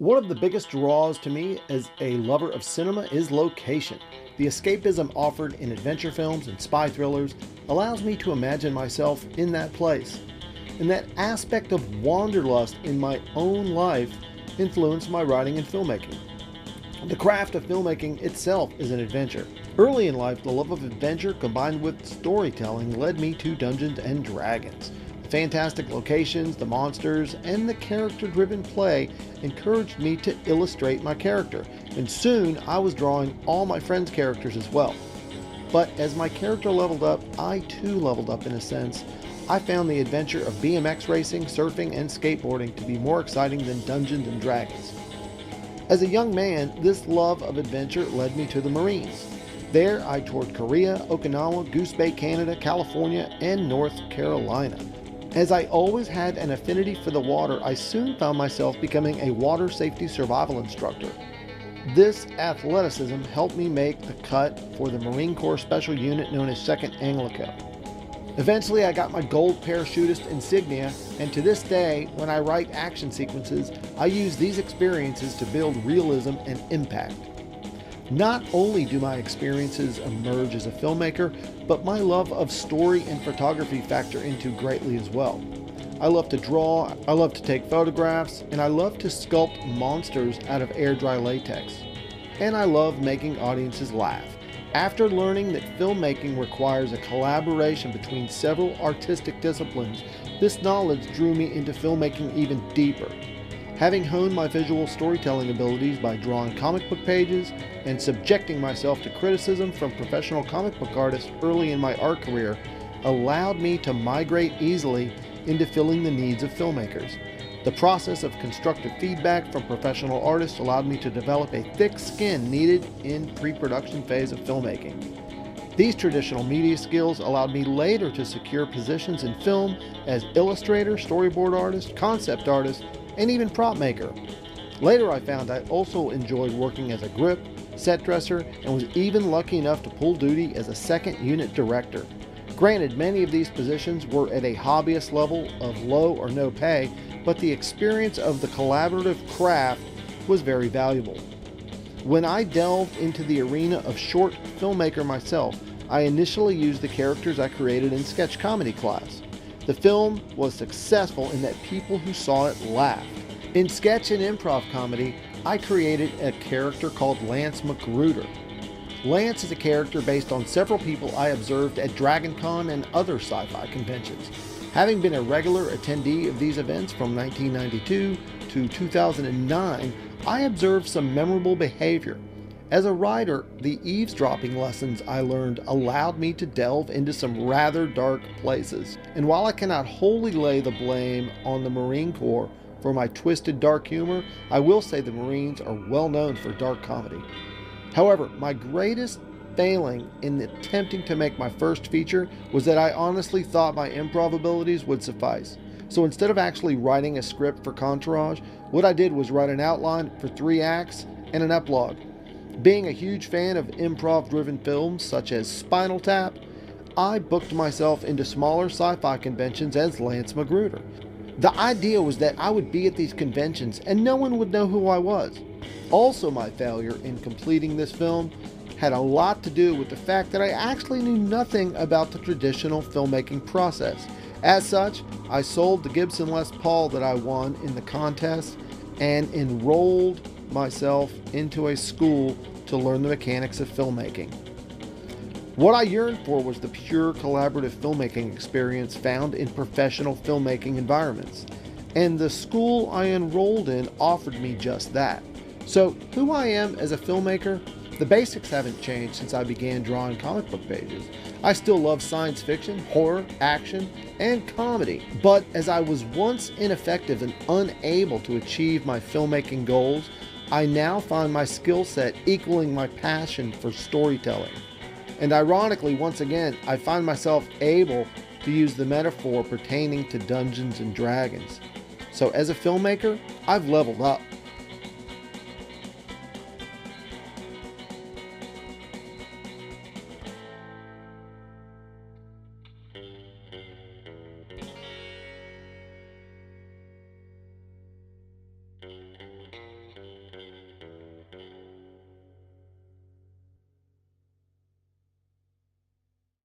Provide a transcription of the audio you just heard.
One of the biggest draws to me as a lover of cinema is location. The escapism offered in adventure films and spy thrillers allows me to imagine myself in that place. And that aspect of wanderlust in my own life influenced my writing and filmmaking. The craft of filmmaking itself is an adventure. Early in life, the love of adventure combined with storytelling led me to Dungeons and Dragons. The fantastic locations, the monsters, and the character-driven play encouraged me to illustrate my character, and soon I was drawing all my friends' characters as well. But as my character leveled up, I too leveled up in a sense. I found the adventure of BMX racing, surfing, and skateboarding to be more exciting than Dungeons and Dragons. As a young man, this love of adventure led me to the Marines. There, I toured Korea, Okinawa, Goose Bay, Canada, California, and North Carolina. As I always had an affinity for the water, I soon found myself becoming a water safety survival instructor. This athleticism helped me make the cut for the Marine Corps special unit known as 2nd Anglico. Eventually, I got my gold parachutist insignia, and to this day, when I write action sequences, I use these experiences to build realism and impact. Not only do my experiences emerge as a filmmaker, but my love of story and photography factor into greatly as well. I love to draw, I love to take photographs, and I love to sculpt monsters out of air-dry latex. And I love making audiences laugh. After learning that filmmaking requires a collaboration between several artistic disciplines, this knowledge drew me into filmmaking even deeper. Having honed my visual storytelling abilities by drawing comic book pages and subjecting myself to criticism from professional comic book artists early in my art career allowed me to migrate easily into filling the needs of filmmakers. The process of constructive feedback from professional artists allowed me to develop a thick skin needed in pre-production phase of filmmaking. These traditional media skills allowed me later to secure positions in film as illustrator, storyboard artist, concept artist, and even prop maker. Later I found I also enjoyed working as a grip, set dresser, and was even lucky enough to pull duty as a second unit director. Granted, many of these positions were at a hobbyist level of low or no pay, but the experience of the collaborative craft was very valuable. When I delved into the arena of short filmmaker myself, I initially used the characters I created in sketch comedy class. The film was successful in that people who saw it laughed. In sketch and improv comedy, I created a character called Lance Magruder. Lance is a character based on several people I observed at DragonCon and other sci-fi conventions. Having been a regular attendee of these events from 1992 to 2009, I observed some memorable behavior. As a writer, the eavesdropping lessons I learned allowed me to delve into some rather dark places. And while I cannot wholly lay the blame on the Marine Corps for my twisted dark humor, I will say the Marines are well known for dark comedy. However, my greatest failing in attempting to make my first feature was that I honestly thought my improv abilities would suffice. So instead of actually writing a script for Contourage, what I did was write an outline for 3 acts and an epilogue. Being a huge fan of improv-driven films such as Spinal Tap, I booked myself into smaller sci-fi conventions as Lance Magruder. The idea was that I would be at these conventions and no one would know who I was. Also, my failure in completing this film had a lot to do with the fact that I actually knew nothing about the traditional filmmaking process. As such, I sold the Gibson Les Paul that I won in the contest and enrolled myself into a school to learn the mechanics of filmmaking. What I yearned for was the pure collaborative filmmaking experience found in professional filmmaking environments, and the school I enrolled in offered me just that. So, who I am as a filmmaker? The basics haven't changed since I began drawing comic book pages. I still love science fiction, horror, action, and comedy. But as I was once ineffective and unable to achieve my filmmaking goals, I now find my skill set equaling my passion for storytelling. And ironically, once again, I find myself able to use the metaphor pertaining to Dungeons and Dragons. So as a filmmaker, I've leveled up.